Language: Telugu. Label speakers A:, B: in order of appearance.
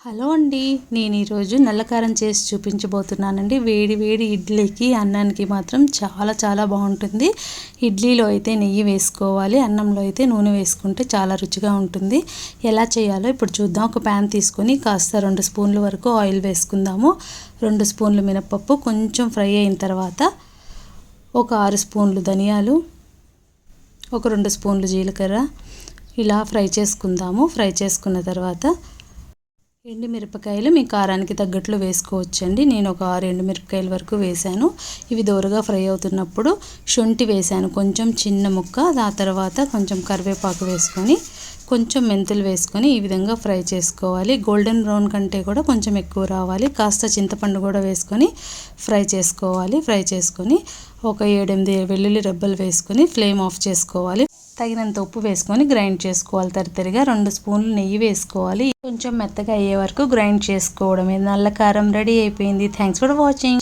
A: హలో అండి, నేను ఈరోజు నల్లకారం చేసి చూపించబోతున్నానండి. వేడి వేడి ఇడ్లీకి అన్నానికి మాత్రం చాలా బాగుంటుంది. ఇడ్లీలో అయితే నెయ్యి వేసుకోవాలి, అన్నంలో అయితే నూనె వేసుకుంటే చాలా రుచిగా ఉంటుంది. ఎలా చేయాలో ఇప్పుడు చూద్దాం. ఒక ప్యాన్ తీసుకొని కాస్త 2 స్పూన్ల వరకు ఆయిల్ వేసుకుందాము. 2 స్పూన్లు మినపప్పు కొంచెం ఫ్రై అయిన తర్వాత ఒక 6 స్పూన్లు ధనియాలు, ఒక 2 స్పూన్లు జీలకర్ర ఇలా ఫ్రై చేసుకుందాము. ఫ్రై చేసుకున్న తర్వాత ఎండుమిరపకాయలు మీ కారానికి తగ్గట్లు వేసుకోవచ్చండి. నేను ఒక 6 ఎండుమిరపకాయల వరకు వేశాను. ఇవి దోరగా ఫ్రై అవుతున్నప్పుడు శొంఠి వేశాను, కొంచెం చిన్న ముక్క. ఆ తర్వాత కొంచెం కరివేపాకు వేసుకొని కొంచెం మెంతులు వేసుకొని ఈ విధంగా ఫ్రై చేసుకోవాలి. గోల్డెన్ బ్రౌన్ కంటే కూడా కొంచెం ఎక్కువ రావాలి. కాస్త చింతపండు కూడా వేసుకొని ఫ్రై చేసుకోవాలి. ఫ్రై చేసుకొని ఒక 7-8 వెల్లుల్లి రెబ్బలు వేసుకొని ఫ్లేమ్ ఆఫ్ చేసుకోవాలి. తగినంత ఉప్పు వేసుకొని గ్రైండ్ చేసుకోవాలి. తరితరిగా 2 స్పూన్లు నెయ్యి వేసుకోవాలి. కొంచెం మెత్తగా అయ్యే వరకు గ్రైండ్ చేసుకోవడమే. నల్ల కారం రెడీ అయిపోయింది. Thanks for watching.